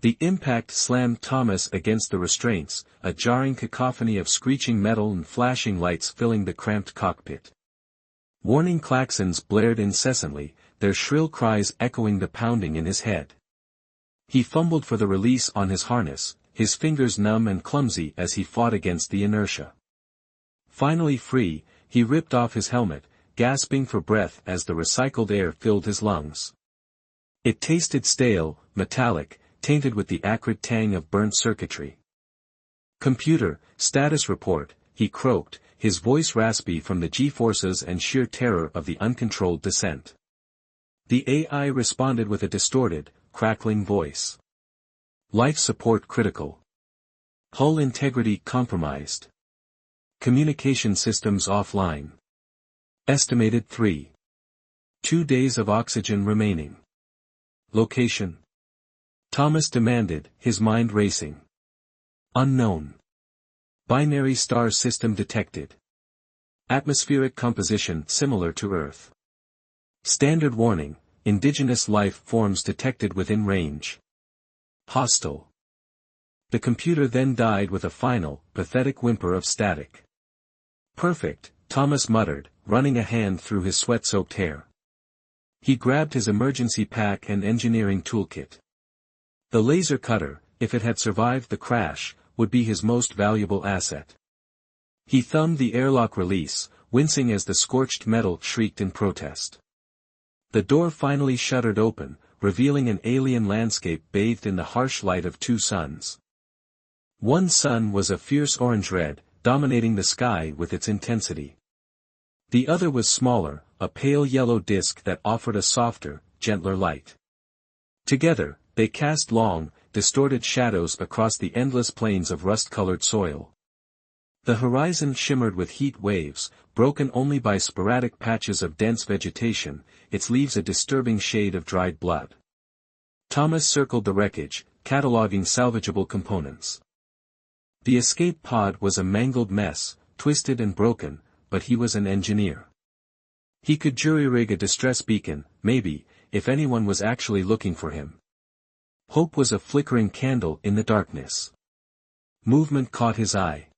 The impact slammed Thomas against the restraints, a jarring cacophony of screeching metal and flashing lights filling the cramped cockpit. Warning klaxons blared incessantly, their shrill cries echoing the pounding in his head. He fumbled for the release on his harness, his fingers numb and clumsy as he fought against the inertia. Finally free, he ripped off his helmet, gasping for breath as the recycled air filled his lungs. It tasted stale, metallic, tainted with the acrid tang of burnt circuitry. "Computer, status report," he croaked, his voice raspy from the G-forces and sheer terror of the uncontrolled descent. The AI responded with a distorted, crackling voice. "Life support critical. Hull integrity compromised. Communication systems offline. Estimated 3.2 days of oxygen remaining. Location?" Thomas demanded, his mind racing. "Unknown. Binary star system detected. Atmospheric composition similar to Earth. Standard warning, indigenous life forms detected within range. Hostile." The computer then died with a final, pathetic whimper of static. "Perfect," Thomas muttered, running a hand through his sweat-soaked hair. He grabbed his emergency pack and engineering toolkit. The laser cutter, if it had survived the crash, would be his most valuable asset. He thumbed the airlock release, wincing as the scorched metal shrieked in protest. The door finally shuddered open, revealing an alien landscape bathed in the harsh light of two suns. One sun was a fierce orange-red, dominating the sky with its intensity. The other was smaller, a pale yellow disk that offered a softer, gentler light. Together, they cast long, distorted shadows across the endless plains of rust-colored soil. The horizon shimmered with heat waves, broken only by sporadic patches of dense vegetation, its leaves a disturbing shade of dried blood. Thomas circled the wreckage, cataloging salvageable components. The escape pod was a mangled mess, twisted and broken, but he was an engineer. He could jury-rig a distress beacon, maybe, if anyone was actually looking for him. Hope was a flickering candle in the darkness. Movement caught his eye.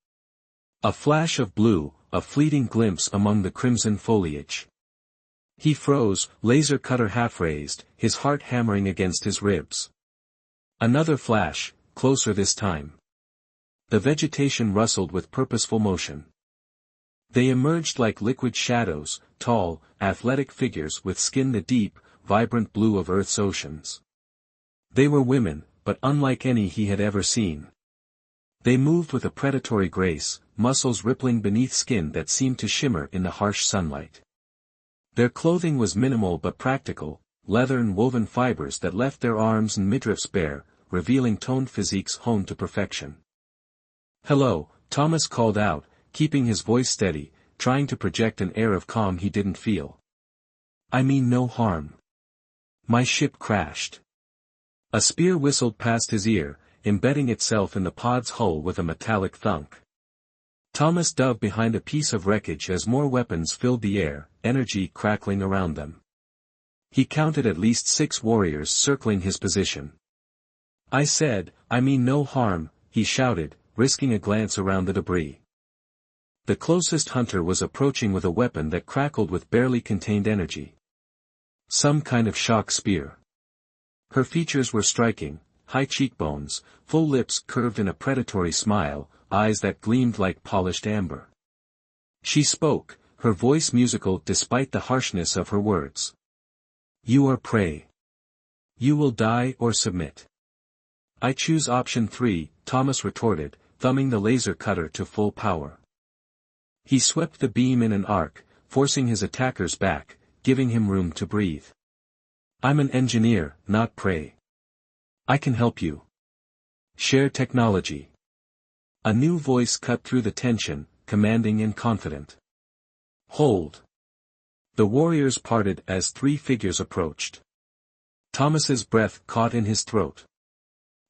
A flash of blue, a fleeting glimpse among the crimson foliage. He froze, laser cutter half-raised, his heart hammering against his ribs. Another flash, closer this time. The vegetation rustled with purposeful motion. They emerged like liquid shadows, tall, athletic figures with skin the deep, vibrant blue of Earth's oceans. They were women, but unlike any he had ever seen. They moved with a predatory grace, muscles rippling beneath skin that seemed to shimmer in the harsh sunlight. Their clothing was minimal but practical, leather and woven fibers that left their arms and midriffs bare, revealing toned physiques honed to perfection. "Hello," Thomas called out, keeping his voice steady, trying to project an air of calm he didn't feel. "I mean no harm. My ship crashed." A spear whistled past his ear, embedding itself in the pod's hull with a metallic thunk. Thomas dove behind a piece of wreckage as more weapons filled the air, energy crackling around them. He counted at least 6 warriors circling his position. "I said, I mean no harm," he shouted, risking a glance around the debris. The closest hunter was approaching with a weapon that crackled with barely contained energy. Some kind of shock spear. Her features were striking, high cheekbones, full lips curved in a predatory smile, eyes that gleamed like polished amber. She spoke, her voice musical despite the harshness of her words. "You are prey. You will die or submit." "I choose option 3, Thomas retorted, thumbing the laser cutter to full power. He swept the beam in an arc, forcing his attackers back, giving him room to breathe. "I'm an engineer, not prey. I can help you. Share technology." A new voice cut through the tension, commanding and confident. "Hold." The warriors parted as 3 figures approached. Thomas's breath caught in his throat.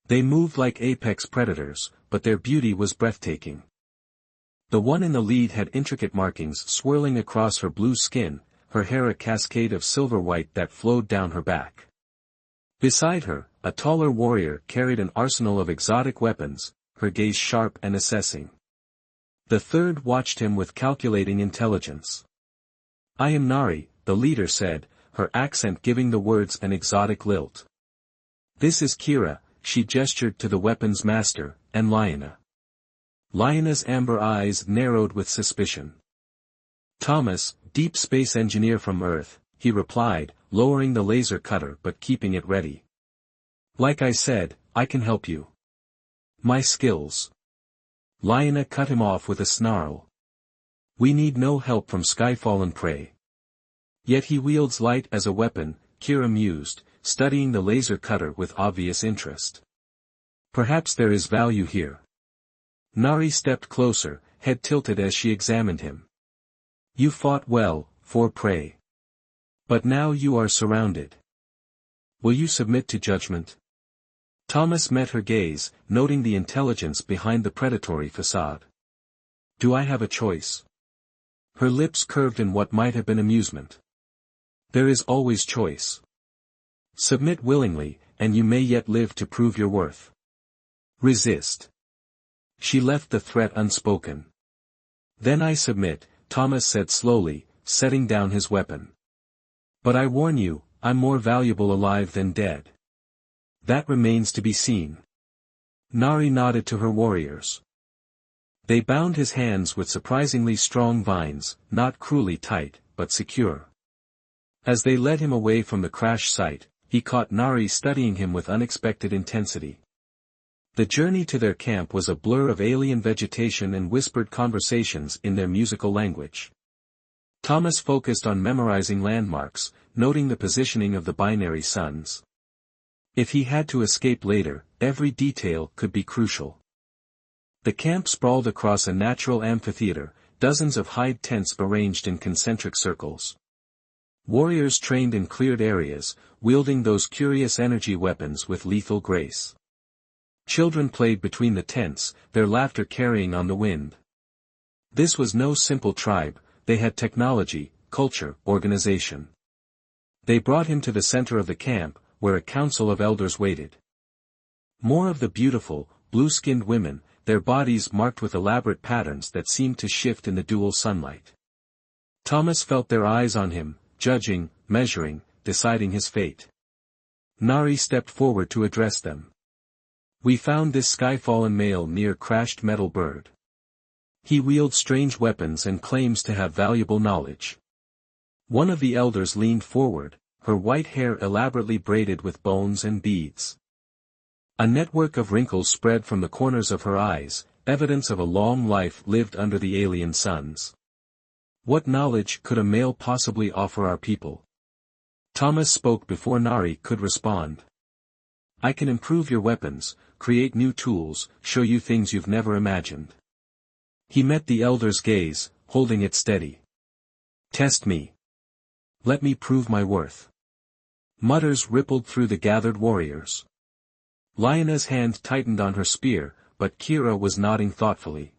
They moved like apex predators, but their beauty was breathtaking. The one in the lead had intricate markings swirling across her blue skin, her hair a cascade of silver white that flowed down her back. Beside her, a taller warrior carried an arsenal of exotic weapons, her gaze sharp and assessing. The third watched him with calculating intelligence. "I am Nari," the leader said, her accent giving the words an exotic lilt. "This is Kira," she gestured to the weapons master, "and Liana." Liana's amber eyes narrowed with suspicion. "Thomas, deep space engineer from Earth," he replied, lowering the laser cutter but keeping it ready. "Like I said, I can help you. My skills." Liana cut him off with a snarl. "We need no help from Skyfallen prey." "Yet he wields light as a weapon," Kira mused, studying the laser cutter with obvious interest. "Perhaps there is value here." Nari stepped closer, head tilted as she examined him. "You fought well, for prey. But now you are surrounded. Will you submit to judgment?" Thomas met her gaze, noting the intelligence behind the predatory facade. "Do I have a choice?" Her lips curved in what might have been amusement. "There is always choice. Submit willingly, and you may yet live to prove your worth. Resist." She left the threat unspoken. "Then I submit," Thomas said slowly, setting down his weapon. "But I warn you, I'm more valuable alive than dead." "That remains to be seen." Nari nodded to her warriors. They bound his hands with surprisingly strong vines, not cruelly tight, but secure. As they led him away from the crash site, he caught Nari studying him with unexpected intensity. The journey to their camp was a blur of alien vegetation and whispered conversations in their musical language. Thomas focused on memorizing landmarks, noting the positioning of the binary suns. If he had to escape later, every detail could be crucial. The camp sprawled across a natural amphitheater, dozens of hide tents arranged in concentric circles. Warriors trained in cleared areas, wielding those curious energy weapons with lethal grace. Children played between the tents, their laughter carrying on the wind. This was no simple tribe, they had technology, culture, organization. They brought him to the center of the camp, where a council of elders waited. More of the beautiful, blue-skinned women, their bodies marked with elaborate patterns that seemed to shift in the dual sunlight. Thomas felt their eyes on him, judging, measuring, deciding his fate. Nari stepped forward to address them. "We found this Skyfallen male near crashed metal bird. He wields strange weapons and claims to have valuable knowledge." One of the elders leaned forward, her white hair elaborately braided with bones and beads. A network of wrinkles spread from the corners of her eyes, evidence of a long life lived under the alien suns. "What knowledge could a male possibly offer our people?" Thomas spoke before Nari could respond. "I can improve your weapons, create new tools, show you things you've never imagined." He met the elder's gaze, holding it steady. "Test me. Let me prove my worth." Mutters rippled through the gathered warriors. Liana's hand tightened on her spear, but Kira was nodding thoughtfully.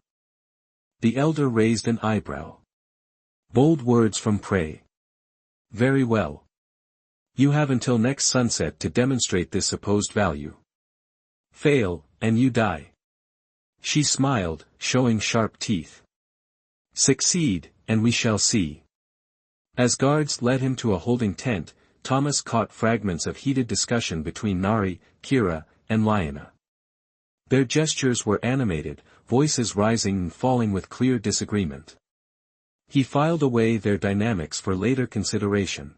The elder raised an eyebrow. "Bold words from prey. Very well. You have until next sunset to demonstrate this supposed value. Fail, and you die." She smiled, showing sharp teeth. "Succeed, and we shall see." As guards led him to a holding tent, Thomas caught fragments of heated discussion between Nari, Kira, and Liana. Their gestures were animated, voices rising and falling with clear disagreement. He filed away their dynamics for later consideration.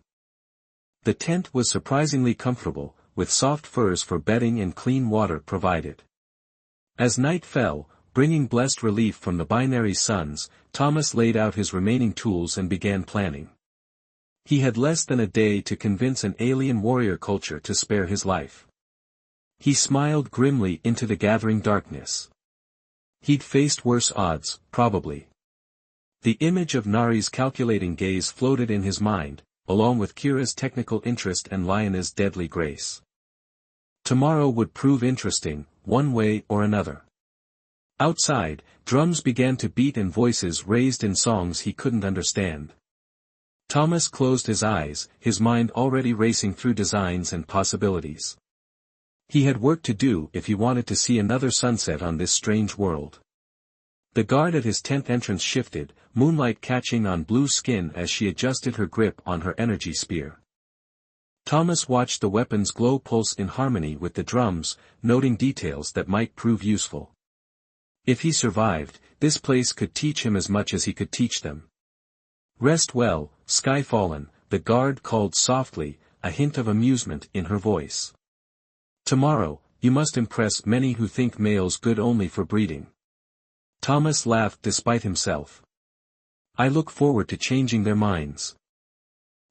The tent was surprisingly comfortable, with soft furs for bedding and clean water provided. As night fell, bringing blessed relief from the binary suns, Thomas laid out his remaining tools and began planning. He had less than a day to convince an alien warrior culture to spare his life. He smiled grimly into the gathering darkness. He'd faced worse odds, probably. The image of Nari's calculating gaze floated in his mind, along with Kira's technical interest and Liana's deadly grace. Tomorrow would prove interesting, one way or another. Outside, drums began to beat and voices raised in songs he couldn't understand. Thomas closed his eyes, his mind already racing through designs and possibilities. He had work to do if he wanted to see another sunset on this strange world. The guard at his tent entrance shifted, moonlight catching on blue skin as she adjusted her grip on her energy spear. Thomas watched the weapon's glow pulse in harmony with the drums, noting details that might prove useful. If he survived, this place could teach him as much as he could teach them. "Rest well, Skyfallen," the guard called softly, a hint of amusement in her voice. "Tomorrow, you must impress many who think males good only for breeding." Thomas laughed despite himself. "I look forward to changing their minds."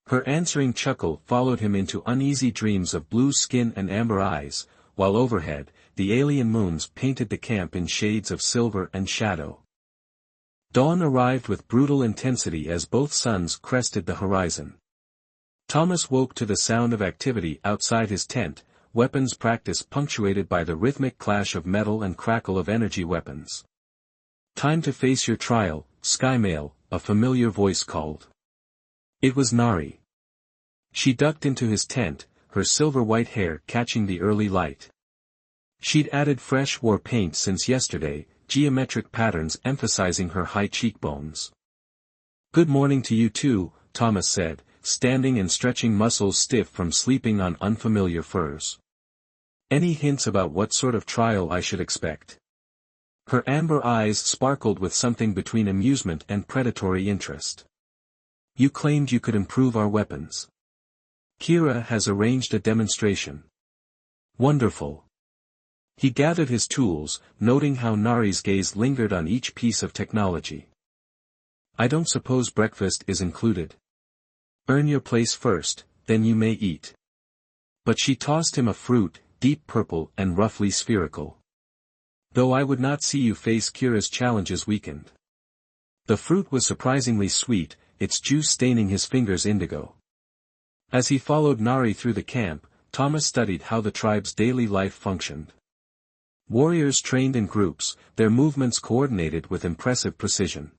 Her answering chuckle followed him into uneasy dreams of blue skin and amber eyes, while overhead, the alien moons painted the camp in shades of silver and shadow. Dawn arrived with brutal intensity as both suns crested the horizon. Thomas woke to the sound of activity outside his tent, weapons practice punctuated by the rhythmic clash of metal and crackle of energy weapons. "Time to face your trial, Skymale," a familiar voice called. It was Nari. She ducked into his tent, her silver-white hair catching the early light. She'd added fresh war paint since yesterday, geometric patterns emphasizing her high cheekbones. "Good morning to you too," Thomas said, standing and stretching muscles stiff from sleeping on unfamiliar furs. "Any hints about what sort of trial I should expect?" Her amber eyes sparkled with something between amusement and predatory interest. "You claimed you could improve our weapons. Kira has arranged a demonstration." "Wonderful." He gathered his tools, noting how Nari's gaze lingered on each piece of technology. "I don't suppose breakfast is included. Earn your place first, then you may eat." But she tossed him a fruit, deep purple and roughly spherical. "Though I would not see you face Kira's challenges weakened." The fruit was surprisingly sweet, its juice staining his fingers indigo. As he followed Nari through the camp, Thomas studied how the tribe's daily life functioned. Warriors trained in groups, their movements coordinated with impressive precision.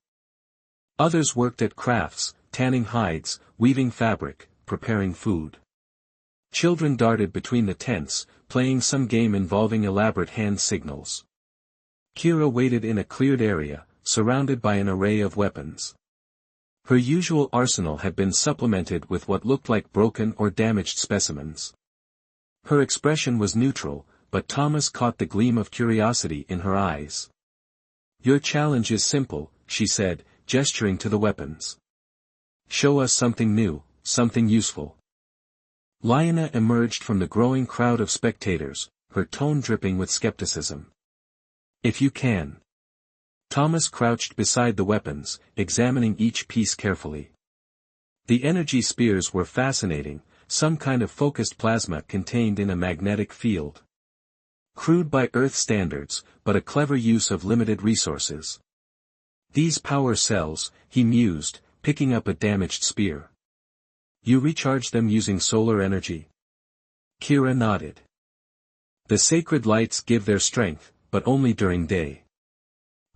Others worked at crafts, tanning hides, weaving fabric, preparing food. Children darted between the tents, playing some game involving elaborate hand signals. Kira waited in a cleared area, surrounded by an array of weapons. Her usual arsenal had been supplemented with what looked like broken or damaged specimens. Her expression was neutral, but Thomas caught the gleam of curiosity in her eyes. "Your challenge is simple," she said, gesturing to the weapons. "Show us something new, something useful." Lyanna emerged from the growing crowd of spectators, her tone dripping with skepticism. "If you can." Thomas crouched beside the weapons, examining each piece carefully. The energy spears were fascinating, some kind of focused plasma contained in a magnetic field. Crude by Earth standards, but a clever use of limited resources. "These power cells," he mused, picking up a damaged spear. "You recharge them using solar energy?" Kira nodded. "The sacred lights give their strength, but only during day.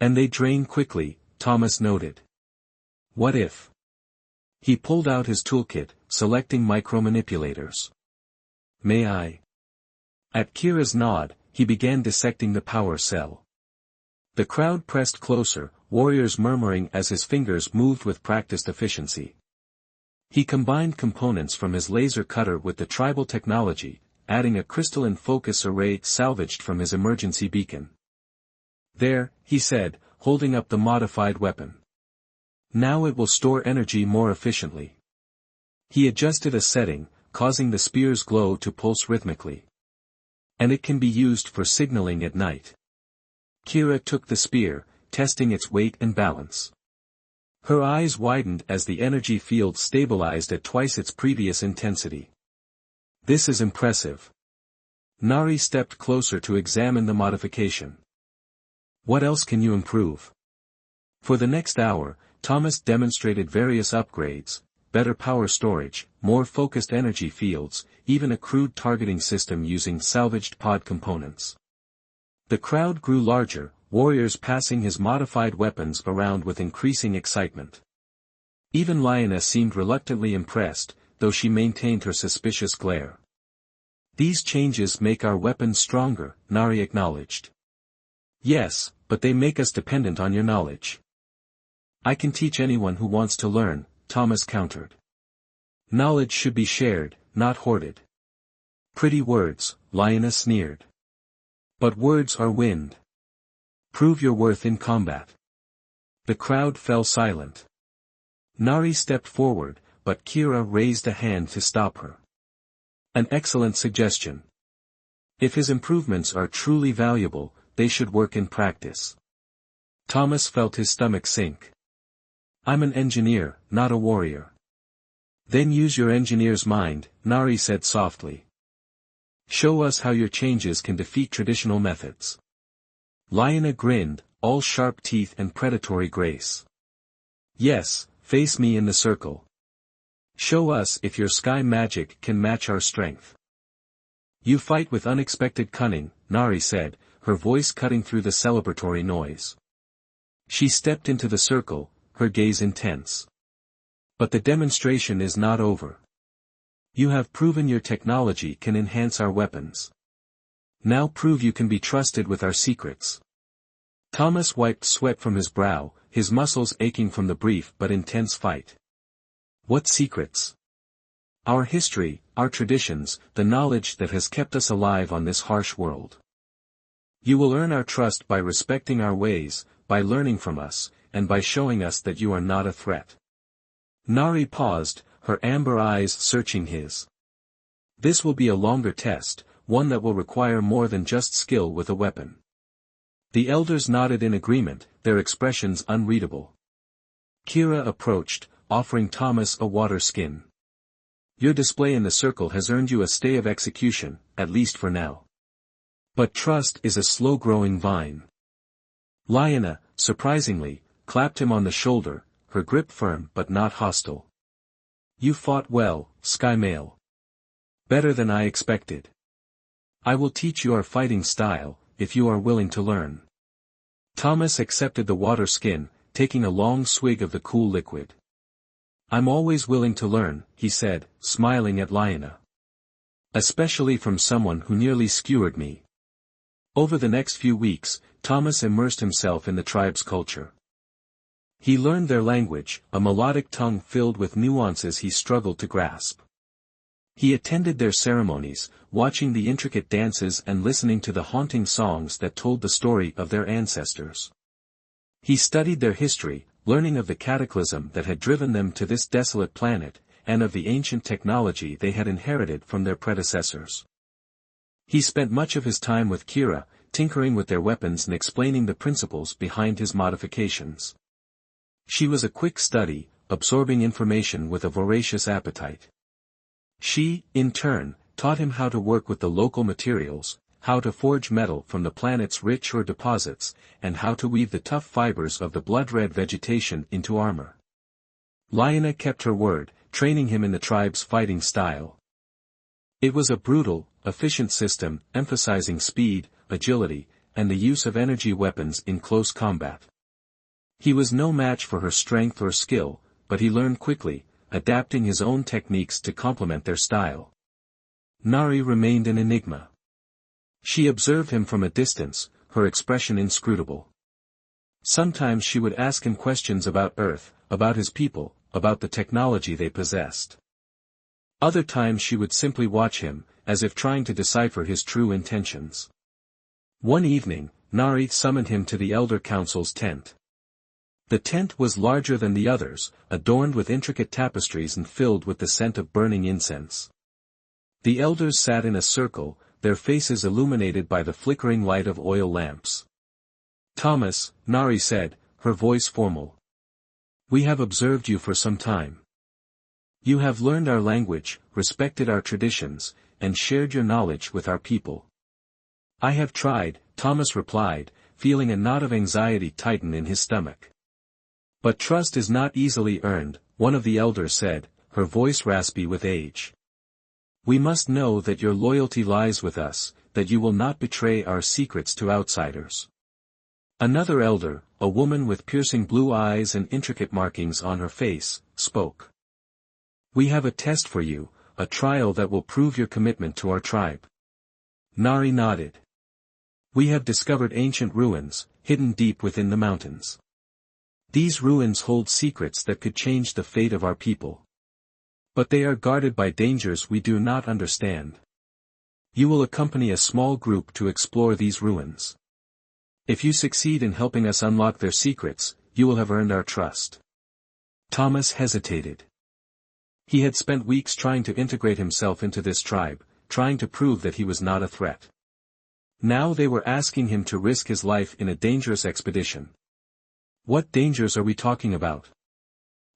And they drain quickly," Thomas noted. "What if?" He pulled out his toolkit, selecting micromanipulators. "May I?" At Kira's nod, he began dissecting the power cell. The crowd pressed closer, warriors murmuring as his fingers moved with practiced efficiency. He combined components from his laser cutter with the tribal technology, adding a crystalline focus array salvaged from his emergency beacon. "There," he said, holding up the modified weapon. "Now it will store energy more efficiently." He adjusted a setting, causing the spear's glow to pulse rhythmically. "And it can be used for signaling at night." Kira took the spear, testing its weight and balance. Her eyes widened as the energy field stabilized at twice its previous intensity. "This is impressive." Nari stepped closer to examine the modification. "What else can you improve?" For the next hour, Thomas demonstrated various upgrades, better power storage, more focused energy fields, even a crude targeting system using salvaged pod components. The crowd grew larger, warriors passing his modified weapons around with increasing excitement. Even Lyanna seemed reluctantly impressed, though she maintained her suspicious glare. These changes make our weapons stronger, Nari acknowledged. Yes, but they make us dependent on your knowledge. I can teach anyone who wants to learn, Thomas countered. Knowledge should be shared, not hoarded. Pretty words, Lioness sneered. But words are wind. Prove your worth in combat. The crowd fell silent. Nari stepped forward, but Kira raised a hand to stop her. An excellent suggestion. If his improvements are truly valuable, they should work in practice. Thomas felt his stomach sink. I'm an engineer, not a warrior. Then use your engineer's mind, Nari said softly. Show us how your changes can defeat traditional methods. Liona grinned, all sharp teeth and predatory grace. Yes, face me in the circle. Show us if your sky magic can match our strength. You fight with unexpected cunning, Nari said, her voice cutting through the celebratory noise. She stepped into the circle, her gaze intense. But the demonstration is not over. You have proven your technology can enhance our weapons. Now prove you can be trusted with our secrets. Thomas wiped sweat from his brow, his muscles aching from the brief but intense fight. What secrets? Our history, our traditions, the knowledge that has kept us alive on this harsh world. You will earn our trust by respecting our ways, by learning from us, and by showing us that you are not a threat. Nari paused, her amber eyes searching his. This will be a longer test, one that will require more than just skill with a weapon. The elders nodded in agreement, their expressions unreadable. Kira approached, offering Thomas a water skin. Your display in the circle has earned you a stay of execution, at least for now. But trust is a slow-growing vine. Liona, surprisingly, clapped him on the shoulder, her grip firm but not hostile. You fought well, Sky Male. Better than I expected. I will teach you our fighting style, if you are willing to learn. Thomas accepted the water skin, taking a long swig of the cool liquid. I'm always willing to learn, he said, smiling at Liona. Especially from someone who nearly skewered me. Over the next few weeks, Thomas immersed himself in the tribe's culture. He learned their language, a melodic tongue filled with nuances he struggled to grasp. He attended their ceremonies, watching the intricate dances and listening to the haunting songs that told the story of their ancestors. He studied their history, learning of the cataclysm that had driven them to this desolate planet, and of the ancient technology they had inherited from their predecessors. He spent much of his time with Kira, tinkering with their weapons and explaining the principles behind his modifications. She was a quick study, absorbing information with a voracious appetite. She, in turn, taught him how to work with the local materials, how to forge metal from the planet's rich ore deposits, and how to weave the tough fibers of the blood-red vegetation into armor. Liona kept her word, training him in the tribe's fighting style. It was a brutal, efficient system, emphasizing speed, agility, and the use of energy weapons in close combat. He was no match for her strength or skill, but he learned quickly, adapting his own techniques to complement their style. Nari remained an enigma. She observed him from a distance, her expression inscrutable. Sometimes she would ask him questions about Earth, about his people, about the technology they possessed. Other times she would simply watch him, as if trying to decipher his true intentions. One evening, Nari summoned him to the Elder Council's tent. The tent was larger than the others, adorned with intricate tapestries and filled with the scent of burning incense. The elders sat in a circle, their faces illuminated by the flickering light of oil lamps. Thomas, Nari said, her voice formal. We have observed you for some time. You have learned our language, respected our traditions, and shared your knowledge with our people. I have tried, Thomas replied, feeling a knot of anxiety tighten in his stomach. But trust is not easily earned, one of the elders said, her voice raspy with age. We must know that your loyalty lies with us, that you will not betray our secrets to outsiders. Another elder, a woman with piercing blue eyes and intricate markings on her face, spoke. We have a test for you, a trial that will prove your commitment to our tribe. Nari nodded. We have discovered ancient ruins, hidden deep within the mountains. These ruins hold secrets that could change the fate of our people. But they are guarded by dangers we do not understand. You will accompany a small group to explore these ruins. If you succeed in helping us unlock their secrets, you will have earned our trust. Thomas hesitated. He had spent weeks trying to integrate himself into this tribe, trying to prove that he was not a threat. Now they were asking him to risk his life in a dangerous expedition. What dangers are we talking about?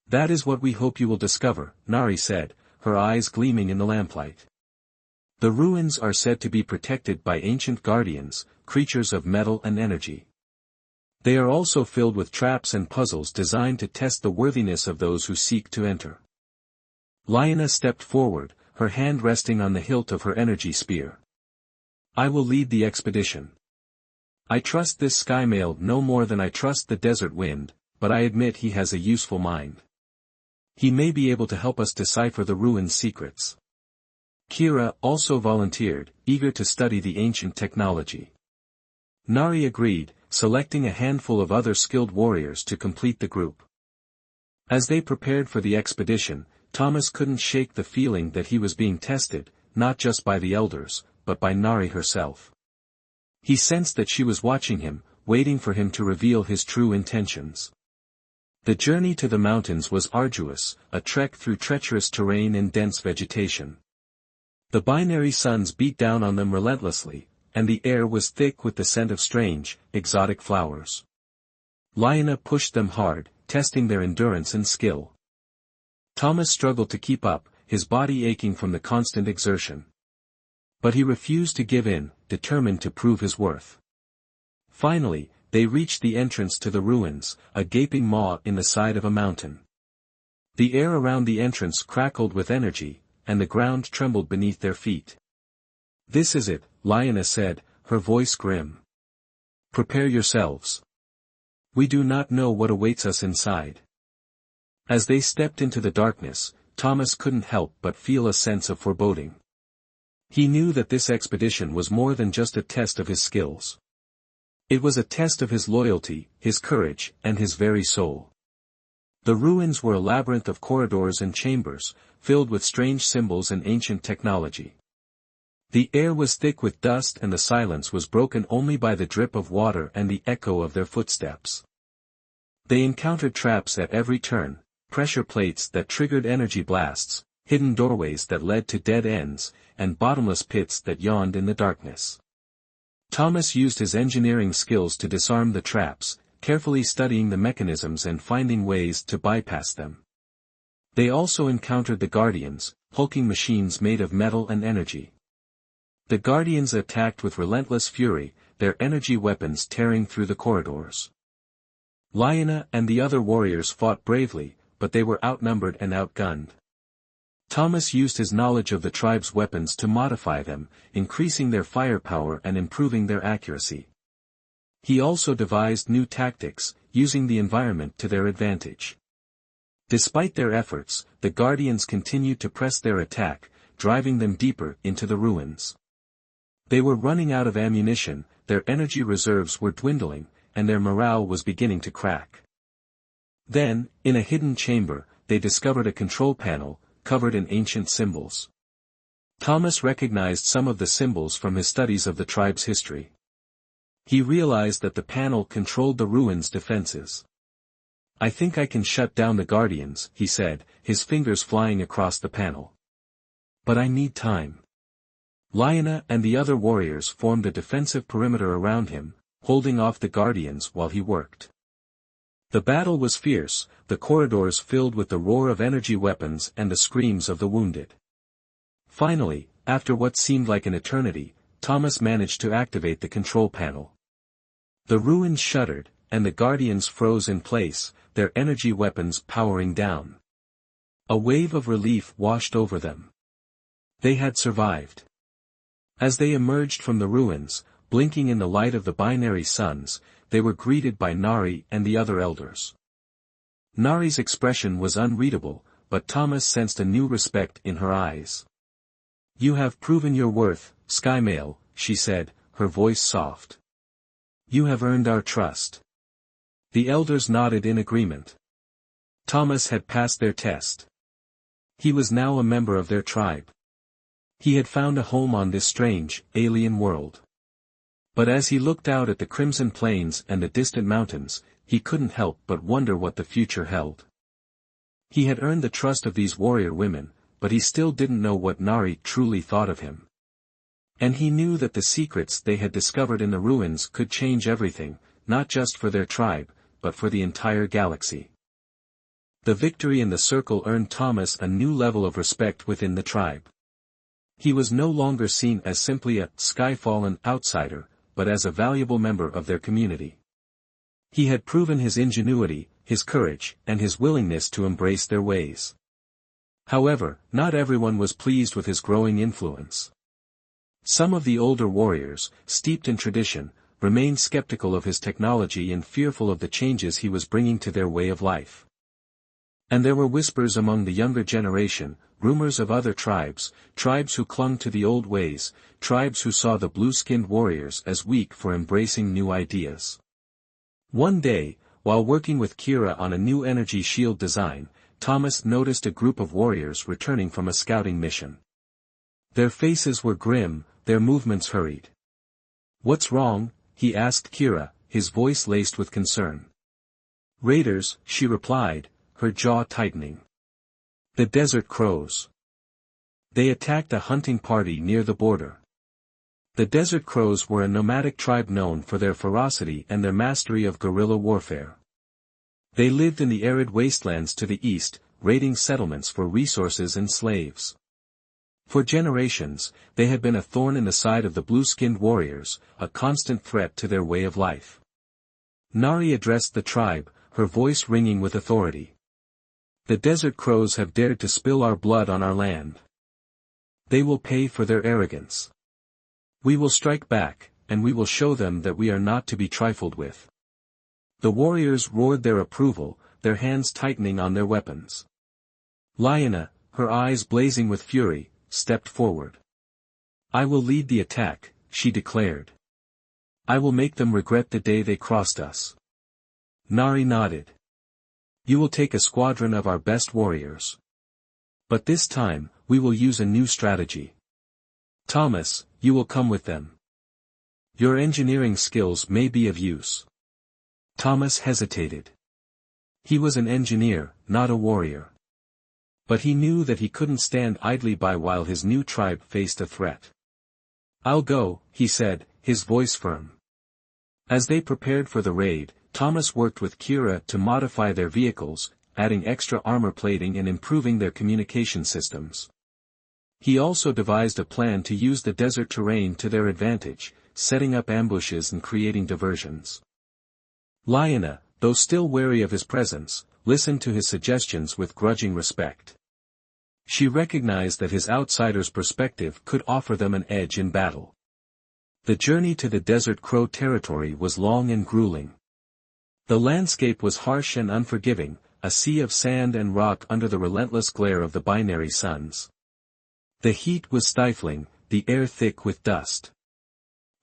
That is what we hope you will discover, Nari said, her eyes gleaming in the lamplight. The ruins are said to be protected by ancient guardians, creatures of metal and energy. They are also filled with traps and puzzles designed to test the worthiness of those who seek to enter. Lyanna stepped forward, her hand resting on the hilt of her energy spear. I will lead the expedition. I trust this sky male no more than I trust the desert wind, but I admit he has a useful mind. He may be able to help us decipher the ruins' secrets. Kira also volunteered, eager to study the ancient technology. Nari agreed, selecting a handful of other skilled warriors to complete the group. As they prepared for the expedition, Thomas couldn't shake the feeling that he was being tested, not just by the elders, but by Nari herself. He sensed that she was watching him, waiting for him to reveal his true intentions. The journey to the mountains was arduous, a trek through treacherous terrain and dense vegetation. The binary suns beat down on them relentlessly, and the air was thick with the scent of strange, exotic flowers. Lyanna pushed them hard, testing their endurance and skill. Thomas struggled to keep up, his body aching from the constant exertion. But he refused to give in, determined to prove his worth. Finally, they reached the entrance to the ruins, a gaping maw in the side of a mountain. The air around the entrance crackled with energy, and the ground trembled beneath their feet. This is it, Lyanna said, her voice grim. Prepare yourselves. We do not know what awaits us inside. As they stepped into the darkness, Thomas couldn't help but feel a sense of foreboding. He knew that this expedition was more than just a test of his skills. It was a test of his loyalty, his courage, and his very soul. The ruins were a labyrinth of corridors and chambers, filled with strange symbols and ancient technology. The air was thick with dust and the silence was broken only by the drip of water and the echo of their footsteps. They encountered traps at every turn, pressure plates that triggered energy blasts, hidden doorways that led to dead ends, and bottomless pits that yawned in the darkness. Thomas used his engineering skills to disarm the traps, carefully studying the mechanisms and finding ways to bypass them. They also encountered the Guardians, hulking machines made of metal and energy. The Guardians attacked with relentless fury, their energy weapons tearing through the corridors. Lyanna and the other warriors fought bravely, but they were outnumbered and outgunned. Thomas used his knowledge of the tribe's weapons to modify them, increasing their firepower and improving their accuracy. He also devised new tactics, using the environment to their advantage. Despite their efforts, the Guardians continued to press their attack, driving them deeper into the ruins. They were running out of ammunition, their energy reserves were dwindling, and their morale was beginning to crack. Then, in a hidden chamber, they discovered a control panel, covered in ancient symbols. Thomas recognized some of the symbols from his studies of the tribe's history. He realized that the panel controlled the ruins' defenses. I think I can shut down the Guardians, he said, his fingers flying across the panel. But I need time. Lyanna and the other warriors formed a defensive perimeter around him, holding off the Guardians while he worked. The battle was fierce, the corridors filled with the roar of energy weapons and the screams of the wounded. Finally, after what seemed like an eternity, Thomas managed to activate the control panel. The ruins shuddered, and the Guardians froze in place, their energy weapons powering down. A wave of relief washed over them. They had survived. As they emerged from the ruins, blinking in the light of the binary suns, they were greeted by Nari and the other elders. Nari's expression was unreadable, but Thomas sensed a new respect in her eyes. "You have proven your worth, Sky Male," she said, her voice soft. "You have earned our trust." The elders nodded in agreement. Thomas had passed their test. He was now a member of their tribe. He had found a home on this strange, alien world. But as he looked out at the crimson plains and the distant mountains, he couldn't help but wonder what the future held. He had earned the trust of these warrior women, but he still didn't know what Nari truly thought of him. And he knew that the secrets they had discovered in the ruins could change everything, not just for their tribe, but for the entire galaxy. The victory in the circle earned Thomas a new level of respect within the tribe. He was no longer seen as simply a skyfallen outsider, but as a valuable member of their community. He had proven his ingenuity, his courage, and his willingness to embrace their ways. However, not everyone was pleased with his growing influence. Some of the older warriors, steeped in tradition, remained skeptical of his technology and fearful of the changes he was bringing to their way of life. And there were whispers among the younger generation, rumors of other tribes who clung to the old ways, tribes who saw the blue-skinned warriors as weak for embracing new ideas. One day, while working with Kira on a new energy shield design, Thomas noticed a group of warriors returning from a scouting mission. Their faces were grim, their movements hurried. "What's wrong?" he asked Kira, his voice laced with concern. "Raiders," she replied, her jaw tightening. "The Desert Crows. They attacked a hunting party near the border." The Desert Crows were a nomadic tribe known for their ferocity and their mastery of guerrilla warfare. They lived in the arid wastelands to the east, raiding settlements for resources and slaves. For generations, they had been a thorn in the side of the blue-skinned warriors, a constant threat to their way of life. Nari addressed the tribe, her voice ringing with authority. "The Desert Crows have dared to spill our blood on our land. They will pay for their arrogance. We will strike back, and we will show them that we are not to be trifled with." The warriors roared their approval, their hands tightening on their weapons. Lyanna, her eyes blazing with fury, stepped forward. "I will lead the attack," she declared. "I will make them regret the day they crossed us." Nari nodded. "You will take a squadron of our best warriors. But this time, we will use a new strategy. Thomas, you will come with them. Your engineering skills may be of use." Thomas hesitated. He was an engineer, not a warrior. But he knew that he couldn't stand idly by while his new tribe faced a threat. "I'll go," he said, his voice firm. As they prepared for the raid, Thomas worked with Kira to modify their vehicles, adding extra armor plating and improving their communication systems. He also devised a plan to use the desert terrain to their advantage, setting up ambushes and creating diversions. Lyanna, though still wary of his presence, listened to his suggestions with grudging respect. She recognized that his outsider's perspective could offer them an edge in battle. The journey to the Desert Crow territory was long and grueling. The landscape was harsh and unforgiving, a sea of sand and rock under the relentless glare of the binary suns. The heat was stifling, the air thick with dust.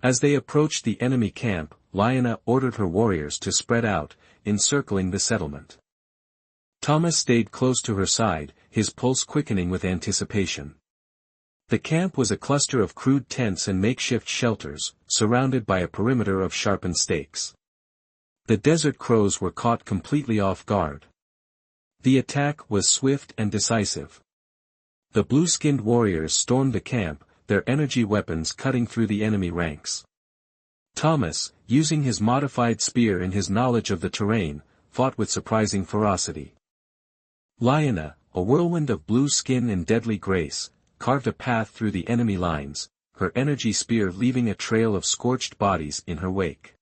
As they approached the enemy camp, Lyanna ordered her warriors to spread out, encircling the settlement. Thomas stayed close to her side, his pulse quickening with anticipation. The camp was a cluster of crude tents and makeshift shelters, surrounded by a perimeter of sharpened stakes. The Desert Crows were caught completely off guard. The attack was swift and decisive. The blue-skinned warriors stormed the camp, their energy weapons cutting through the enemy ranks. Thomas, using his modified spear and his knowledge of the terrain, fought with surprising ferocity. Lyanna, a whirlwind of blue skin and deadly grace, carved a path through the enemy lines, her energy spear leaving a trail of scorched bodies in her wake.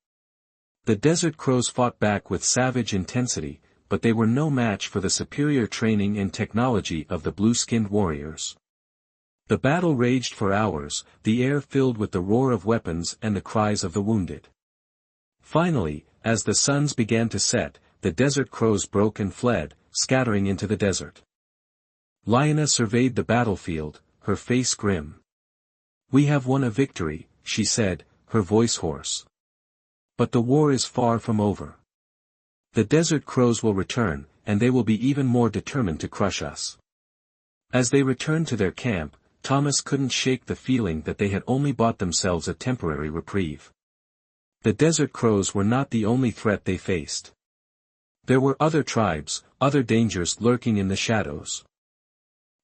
The Desert Crows fought back with savage intensity, but they were no match for the superior training and technology of the blue-skinned warriors. The battle raged for hours, the air filled with the roar of weapons and the cries of the wounded. Finally, as the suns began to set, the Desert Crows broke and fled, scattering into the desert. Lyanna surveyed the battlefield, her face grim. "We have won a victory," she said, her voice hoarse. "But the war is far from over. The desert crows will return, and they will be even more determined to crush us." As they returned to their camp, Thomas couldn't shake the feeling that they had only bought themselves a temporary reprieve. The desert crows were not the only threat they faced. There were other tribes, other dangers lurking in the shadows.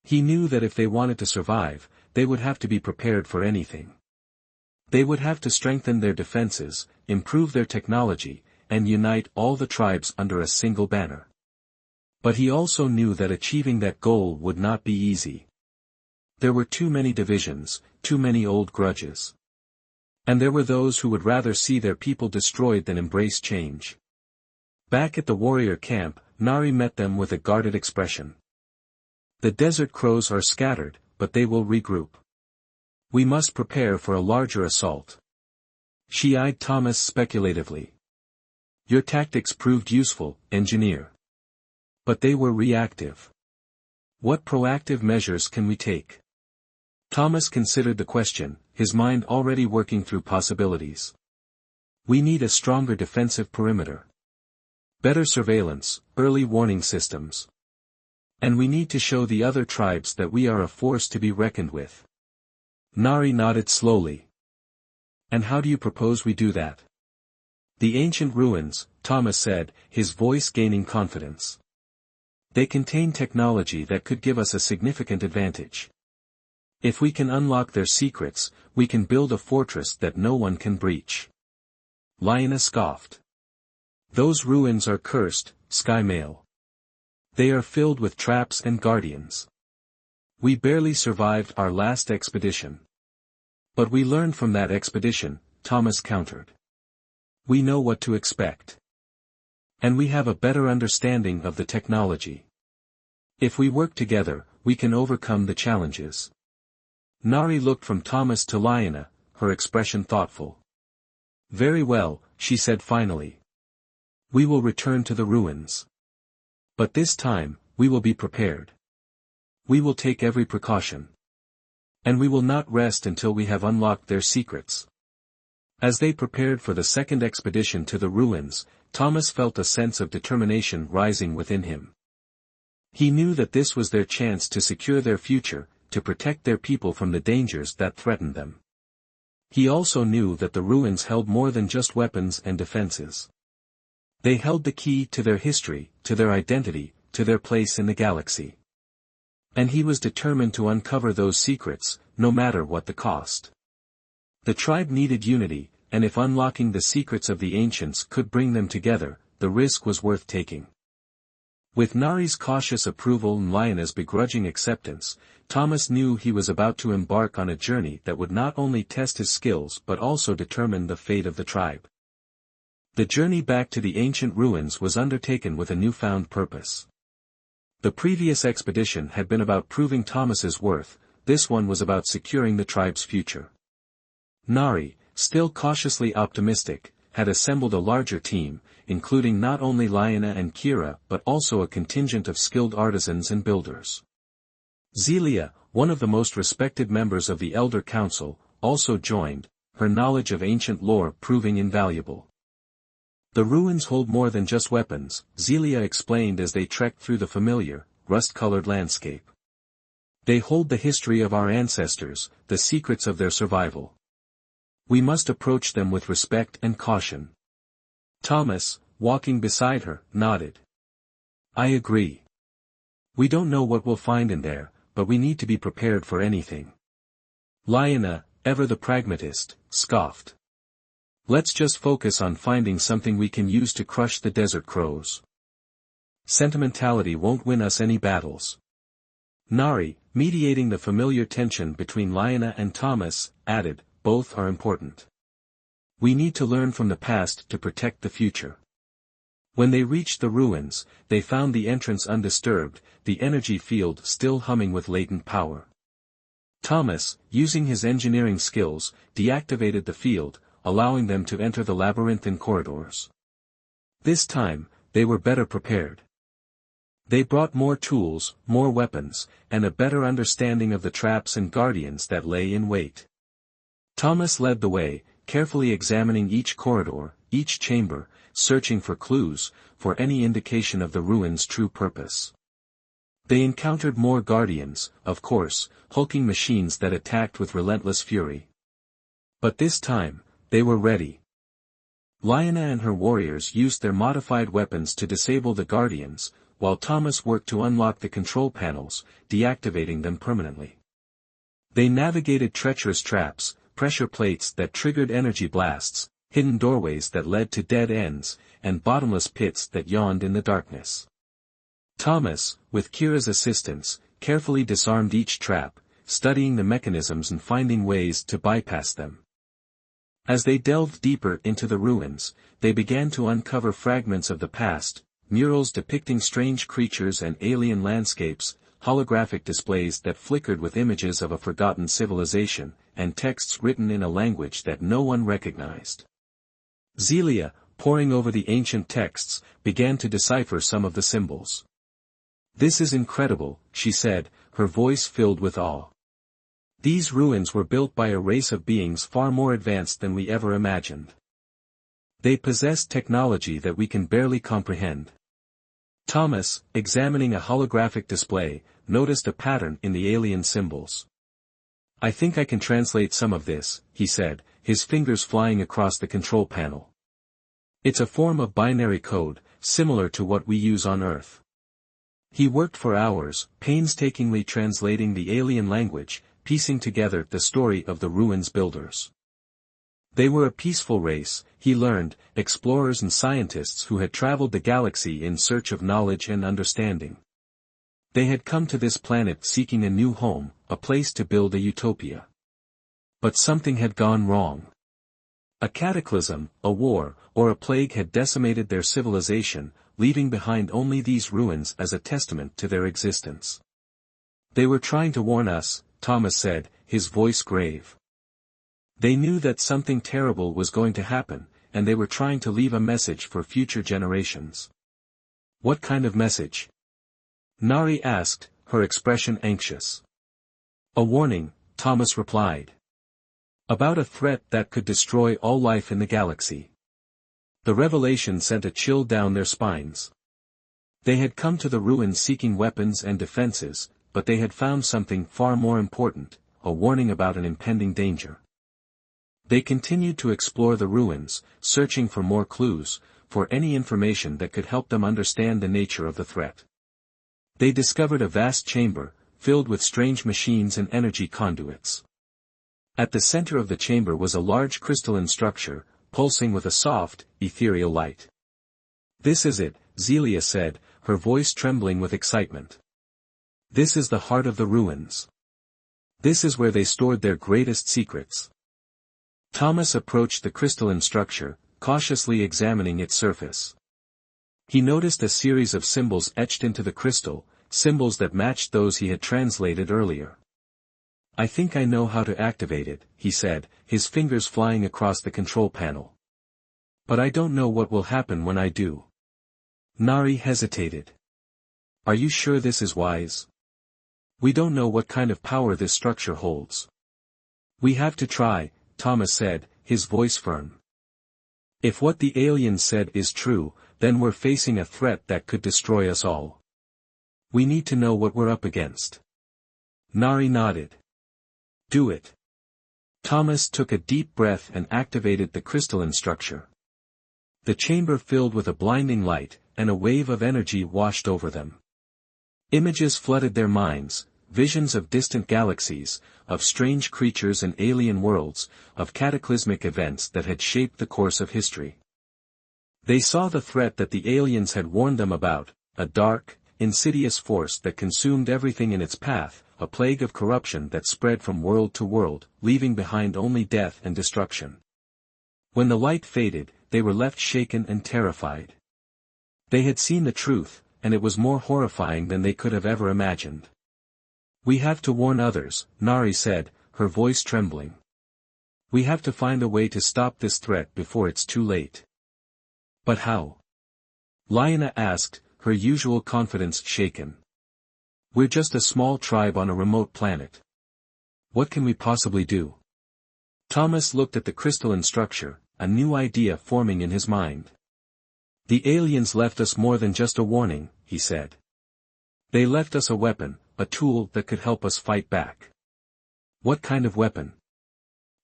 He knew that if they wanted to survive, they would have to be prepared for anything. They would have to strengthen their defenses, improve their technology, and unite all the tribes under a single banner. But he also knew that achieving that goal would not be easy. There were too many divisions, too many old grudges. And there were those who would rather see their people destroyed than embrace change. Back at the warrior camp, Nari met them with a guarded expression. "The desert crows are scattered, but they will regroup. We must prepare for a larger assault." She eyed Thomas speculatively. "Your tactics proved useful, engineer. But they were reactive. What proactive measures can we take?" Thomas considered the question, his mind already working through possibilities. "We need a stronger defensive perimeter. Better surveillance, early warning systems. And we need to show the other tribes that we are a force to be reckoned with." Nari nodded slowly. "And how do you propose we do that?" "The ancient ruins," Thomas said, his voice gaining confidence. "They contain technology that could give us a significant advantage. If we can unlock their secrets, we can build a fortress that no one can breach." Lyanna scoffed. "Those ruins are cursed, Sky Male. They are filled with traps and guardians. We barely survived our last expedition." "But we learned from that expedition," Thomas countered. "We know what to expect. And we have a better understanding of the technology. If we work together, we can overcome the challenges." Nari looked from Thomas to Lyanna, her expression thoughtful. "Very well," she said finally. "We will return to the ruins. But this time, we will be prepared. We will take every precaution. And we will not rest until we have unlocked their secrets." As they prepared for the second expedition to the ruins, Thomas felt a sense of determination rising within him. He knew that this was their chance to secure their future, to protect their people from the dangers that threatened them. He also knew that the ruins held more than just weapons and defenses. They held the key to their history, to their identity, to their place in the galaxy. And he was determined to uncover those secrets, no matter what the cost. The tribe needed unity, and if unlocking the secrets of the ancients could bring them together, the risk was worth taking. With Nari's cautious approval and Lyanna's begrudging acceptance, Thomas knew he was about to embark on a journey that would not only test his skills but also determine the fate of the tribe. The journey back to the ancient ruins was undertaken with a newfound purpose. The previous expedition had been about proving Thomas's worth, this one was about securing the tribe's future. Nari, still cautiously optimistic, had assembled a larger team, including not only Lyanna and Kira but also a contingent of skilled artisans and builders. Zelia, one of the most respected members of the Elder Council, also joined, her knowledge of ancient lore proving invaluable. "The ruins hold more than just weapons," Zelia explained as they trekked through the familiar, rust-colored landscape. "They hold the history of our ancestors, the secrets of their survival. We must approach them with respect and caution." Thomas, walking beside her, nodded. "I agree. We don't know what we'll find in there, but we need to be prepared for anything." Lyanna, ever the pragmatist, scoffed. "Let's just focus on finding something we can use to crush the desert crows. Sentimentality won't win us any battles." Nari, mediating the familiar tension between Lyanna and Thomas, added, "Both are important. We need to learn from the past to protect the future." When they reached the ruins, they found the entrance undisturbed, the energy field still humming with latent power. Thomas, using his engineering skills, deactivated the field, allowing them to enter the labyrinthine corridors. This time, they were better prepared. They brought more tools, more weapons, and a better understanding of the traps and guardians that lay in wait. Thomas led the way, carefully examining each corridor, each chamber, searching for clues, for any indication of the ruins' true purpose. They encountered more guardians, of course, hulking machines that attacked with relentless fury. But this time, they were ready. Lyanna and her warriors used their modified weapons to disable the guardians, while Thomas worked to unlock the control panels, deactivating them permanently. They navigated treacherous traps, pressure plates that triggered energy blasts, hidden doorways that led to dead ends, and bottomless pits that yawned in the darkness. Thomas, with Kira's assistance, carefully disarmed each trap, studying the mechanisms and finding ways to bypass them. As they delved deeper into the ruins, they began to uncover fragments of the past, murals depicting strange creatures and alien landscapes, holographic displays that flickered with images of a forgotten civilization, and texts written in a language that no one recognized. Zelia, poring over the ancient texts, began to decipher some of the symbols. "This is incredible," she said, her voice filled with awe. "These ruins were built by a race of beings far more advanced than we ever imagined. They possess technology that we can barely comprehend." Thomas, examining a holographic display, noticed a pattern in the alien symbols. "I think I can translate some of this," he said, his fingers flying across the control panel. "It's a form of binary code, similar to what we use on Earth." He worked for hours, painstakingly translating the alien language, piecing together the story of the ruins' builders. They were a peaceful race, he learned, explorers and scientists who had traveled the galaxy in search of knowledge and understanding. They had come to this planet seeking a new home, a place to build a utopia. But something had gone wrong. A cataclysm, a war, or a plague had decimated their civilization, leaving behind only these ruins as a testament to their existence. "They were trying to warn us," Thomas said, his voice grave. "They knew that something terrible was going to happen, and they were trying to leave a message for future generations." "What kind of message?" Nari asked, her expression anxious. "A warning," Thomas replied. "About a threat that could destroy all life in the galaxy." The revelation sent a chill down their spines. They had come to the ruins seeking weapons and defenses, but they had found something far more important, a warning about an impending danger. They continued to explore the ruins, searching for more clues, for any information that could help them understand the nature of the threat. They discovered a vast chamber, filled with strange machines and energy conduits. At the center of the chamber was a large crystalline structure, pulsing with a soft, ethereal light. "This is it," Zelia said, her voice trembling with excitement. "This is the heart of the ruins. This is where they stored their greatest secrets." Thomas approached the crystalline structure, cautiously examining its surface. He noticed a series of symbols etched into the crystal, symbols that matched those he had translated earlier. "I think I know how to activate it," he said, his fingers flying across the control panel. "But I don't know what will happen when I do." Nari hesitated. "Are you sure this is wise? We don't know what kind of power this structure holds." "We have to try," Thomas said, his voice firm. "If what the aliens said is true, then we're facing a threat that could destroy us all. We need to know what we're up against." Nari nodded. "Do it." Thomas took a deep breath and activated the crystalline structure. The chamber filled with a blinding light, and a wave of energy washed over them. Images flooded their minds, visions of distant galaxies, of strange creatures and alien worlds, of cataclysmic events that had shaped the course of history. They saw the threat that the aliens had warned them about, a dark, insidious force that consumed everything in its path, a plague of corruption that spread from world to world, leaving behind only death and destruction. When the light faded, they were left shaken and terrified. They had seen the truth, and it was more horrifying than they could have ever imagined. "We have to warn others," Nari said, her voice trembling. "We have to find a way to stop this threat before it's too late." "But how?" Lyanna asked, her usual confidence shaken. "We're just a small tribe on a remote planet. What can we possibly do?" Thomas looked at the crystalline structure, a new idea forming in his mind. "The aliens left us more than just a warning," he said. "They left us a weapon, a tool that could help us fight back." "What kind of weapon?"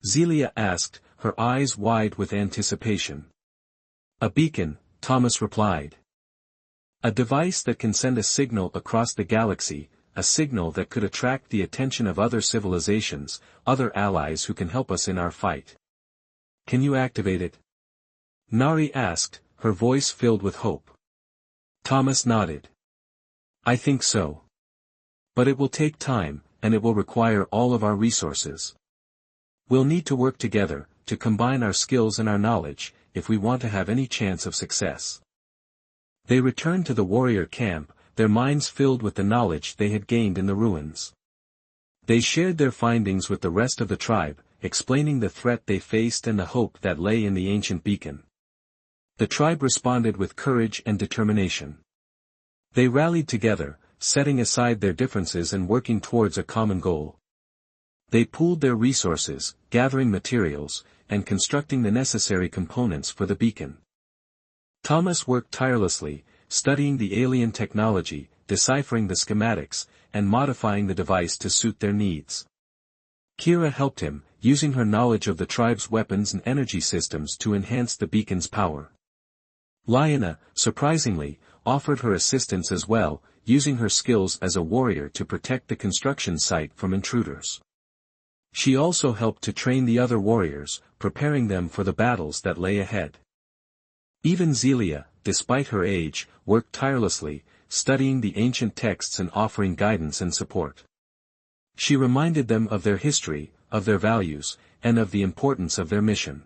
Zelia asked, her eyes wide with anticipation. "A beacon," Thomas replied. "A device that can send a signal across the galaxy, a signal that could attract the attention of other civilizations, other allies who can help us in our fight." "Can you activate it?" Nari asked, her voice filled with hope. Thomas nodded. "I think so. But it will take time, and it will require all of our resources. We'll need to work together, to combine our skills and our knowledge, if we want to have any chance of success." They returned to the warrior camp, their minds filled with the knowledge they had gained in the ruins. They shared their findings with the rest of the tribe, explaining the threat they faced and the hope that lay in the ancient beacon. The tribe responded with courage and determination. They rallied together, setting aside their differences and working towards a common goal. They pooled their resources, gathering materials, and constructing the necessary components for the beacon. Thomas worked tirelessly, studying the alien technology, deciphering the schematics, and modifying the device to suit their needs. Kira helped him, using her knowledge of the tribe's weapons and energy systems to enhance the beacon's power. Liana, surprisingly, offered her assistance as well, using her skills as a warrior to protect the construction site from intruders. She also helped to train the other warriors, preparing them for the battles that lay ahead. Even Zelia, despite her age, worked tirelessly, studying the ancient texts and offering guidance and support. She reminded them of their history, of their values, and of the importance of their mission.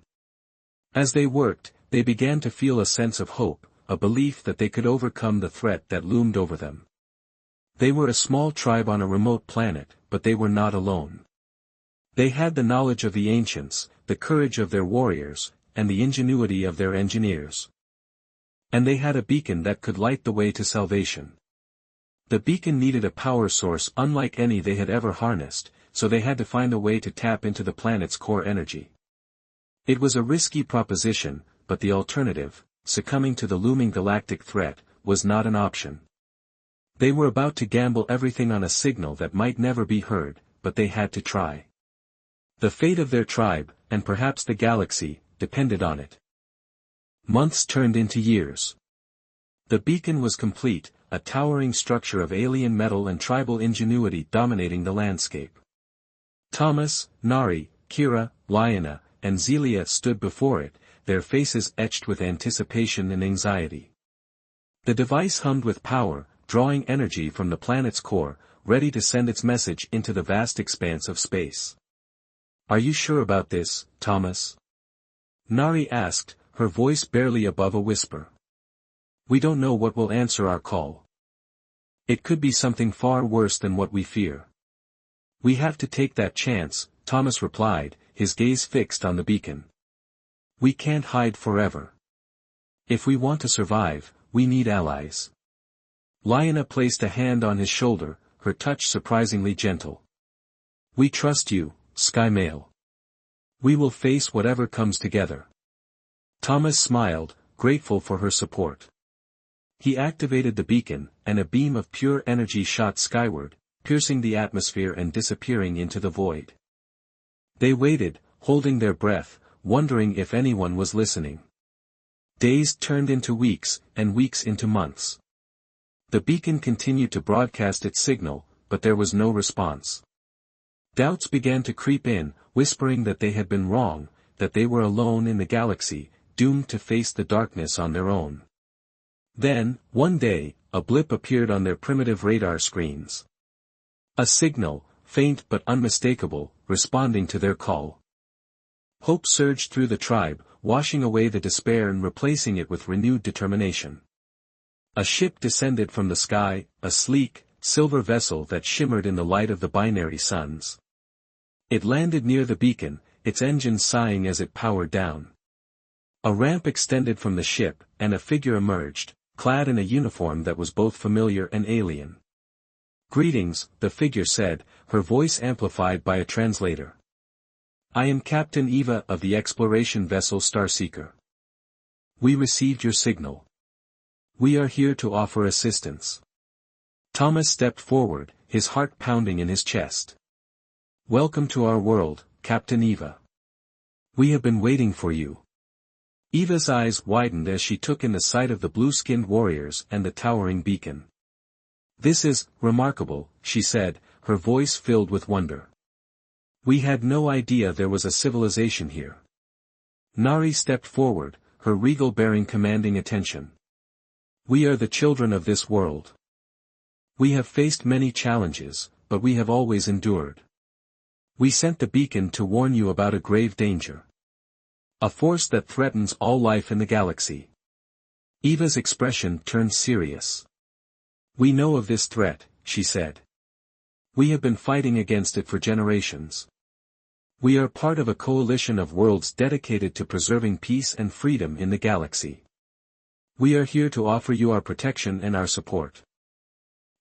As they worked, they began to feel a sense of hope, a belief that they could overcome the threat that loomed over them. They were a small tribe on a remote planet, but they were not alone. They had the knowledge of the ancients, the courage of their warriors, and the ingenuity of their engineers. And they had a beacon that could light the way to salvation. The beacon needed a power source unlike any they had ever harnessed, so they had to find a way to tap into the planet's core energy. It was a risky proposition, but the alternative, succumbing to the looming galactic threat, was not an option. They were about to gamble everything on a signal that might never be heard, but they had to try. The fate of their tribe, and perhaps the galaxy, depended on it. Months turned into years. The beacon was complete, a towering structure of alien metal and tribal ingenuity dominating the landscape. Thomas, Nari, Kira, Liana, and Zelia stood before it, their faces etched with anticipation and anxiety. The device hummed with power, drawing energy from the planet's core, ready to send its message into the vast expanse of space. "Are you sure about this, Thomas?" Nari asked, her voice barely above a whisper. "We don't know what will answer our call. It could be something far worse than what we fear." "We have to take that chance," Thomas replied, his gaze fixed on the beacon. "We can't hide forever. If we want to survive, we need allies." Liana placed a hand on his shoulder, her touch surprisingly gentle. "We trust you, Sky Male. We will face whatever comes together." Thomas smiled, grateful for her support. He activated the beacon, and a beam of pure energy shot skyward, piercing the atmosphere and disappearing into the void. They waited, holding their breath, wondering if anyone was listening. Days turned into weeks, and weeks into months. The beacon continued to broadcast its signal, but there was no response. Doubts began to creep in, whispering that they had been wrong, that they were alone in the galaxy, doomed to face the darkness on their own. Then, one day, a blip appeared on their primitive radar screens. A signal, faint but unmistakable, responding to their call. Hope surged through the tribe, washing away the despair and replacing it with renewed determination. A ship descended from the sky, a sleek, silver vessel that shimmered in the light of the binary suns. It landed near the beacon, its engines sighing as it powered down. A ramp extended from the ship, and a figure emerged, clad in a uniform that was both familiar and alien. "Greetings," the figure said, her voice amplified by a translator. "I am Captain Eva of the exploration vessel Starseeker. We received your signal. We are here to offer assistance." Thomas stepped forward, his heart pounding in his chest. "Welcome to our world, Captain Eva. We have been waiting for you." Eva's eyes widened as she took in the sight of the blue-skinned warriors and the towering beacon. "This is remarkable," she said, her voice filled with wonder. "We had no idea there was a civilization here." Nari stepped forward, her regal bearing commanding attention. "We are the children of this world. We have faced many challenges, but we have always endured. We sent the beacon to warn you about a grave danger. A force that threatens all life in the galaxy." Eva's expression turned serious. "We know of this threat," she said. "We have been fighting against it for generations. We are part of a coalition of worlds dedicated to preserving peace and freedom in the galaxy. We are here to offer you our protection and our support."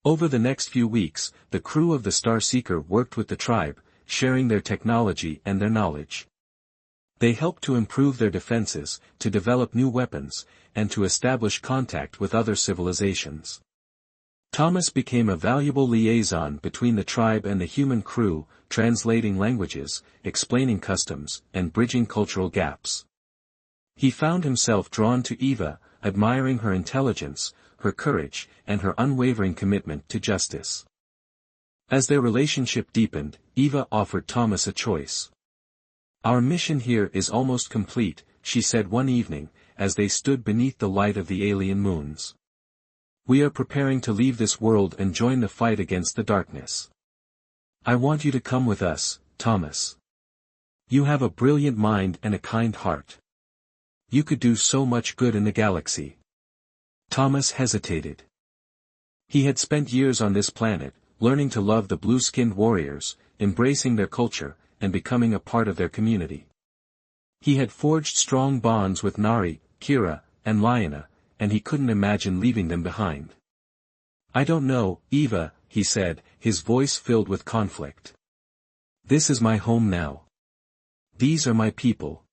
Over the next few weeks, the crew of the Starseeker worked with the tribe, sharing their technology and their knowledge. They helped to improve their defenses, to develop new weapons, and to establish contact with other civilizations. Thomas became a valuable liaison between the tribe and the human crew, translating languages, explaining customs, and bridging cultural gaps. He found himself drawn to Eva, admiring her intelligence, her courage, and her unwavering commitment to justice. As their relationship deepened, Eva offered Thomas a choice. "Our mission here is almost complete," she said one evening, as they stood beneath the light of the alien moons. "We are preparing to leave this world and join the fight against the darkness. I want you to come with us, Thomas. You have a brilliant mind and a kind heart. You could do so much good in the galaxy." Thomas hesitated. He had spent years on this planet, learning to love the blue-skinned warriors, embracing their culture, and becoming a part of their community. He had forged strong bonds with Nari, Kira, and Liana, and he couldn't imagine leaving them behind. "I don't know, Eva," he said, his voice filled with conflict. "This is my home now. These are my people.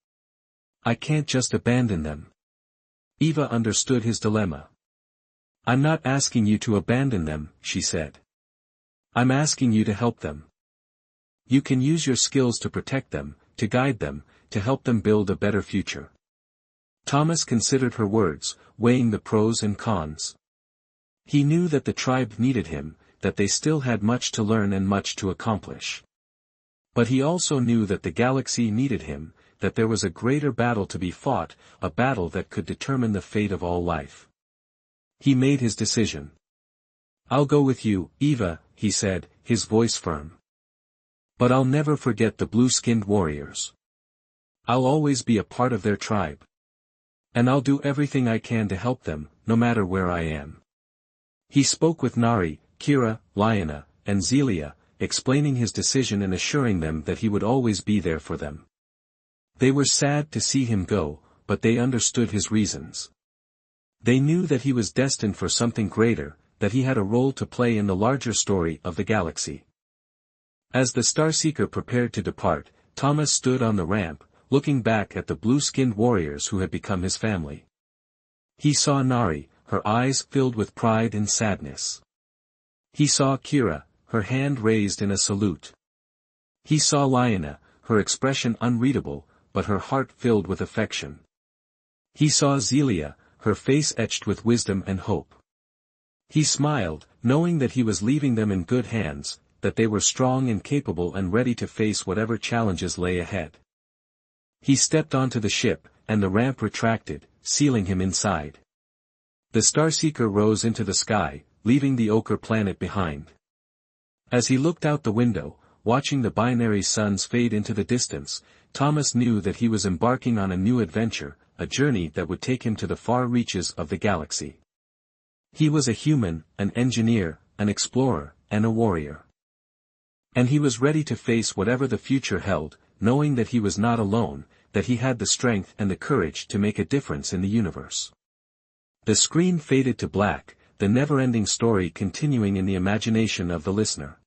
I can't just abandon them." Eva understood his dilemma. "I'm not asking you to abandon them," she said. "I'm asking you to help them. You can use your skills to protect them, to guide them, to help them build a better future." Thomas considered her words, weighing the pros and cons. He knew that the tribe needed him, that they still had much to learn and much to accomplish. But he also knew that the galaxy needed him, that there was a greater battle to be fought, a battle that could determine the fate of all life. He made his decision. "I'll go with you, Eva," he said, his voice firm. "But I'll never forget the blue-skinned warriors. I'll always be a part of their tribe. And I'll do everything I can to help them, no matter where I am." He spoke with Nari, Kira, Liana, and Zelia, explaining his decision and assuring them that he would always be there for them. They were sad to see him go, but they understood his reasons. They knew that he was destined for something greater, that he had a role to play in the larger story of the galaxy. As the Starseeker prepared to depart, Thomas stood on the ramp, looking back at the blue-skinned warriors who had become his family. He saw Nari, her eyes filled with pride and sadness. He saw Kira, her hand raised in a salute. He saw Liana, her expression unreadable, but her heart filled with affection. He saw Zelia, her face etched with wisdom and hope. He smiled, knowing that he was leaving them in good hands, that they were strong and capable and ready to face whatever challenges lay ahead. He stepped onto the ship, and the ramp retracted, sealing him inside. The Starseeker rose into the sky, leaving the ochre planet behind. As he looked out the window, watching the binary suns fade into the distance, Thomas knew that he was embarking on a new adventure, a journey that would take him to the far reaches of the galaxy. He was a human, an engineer, an explorer, and a warrior. And he was ready to face whatever the future held, knowing that he was not alone, that he had the strength and the courage to make a difference in the universe. The screen faded to black, the never-ending story continuing in the imagination of the listener.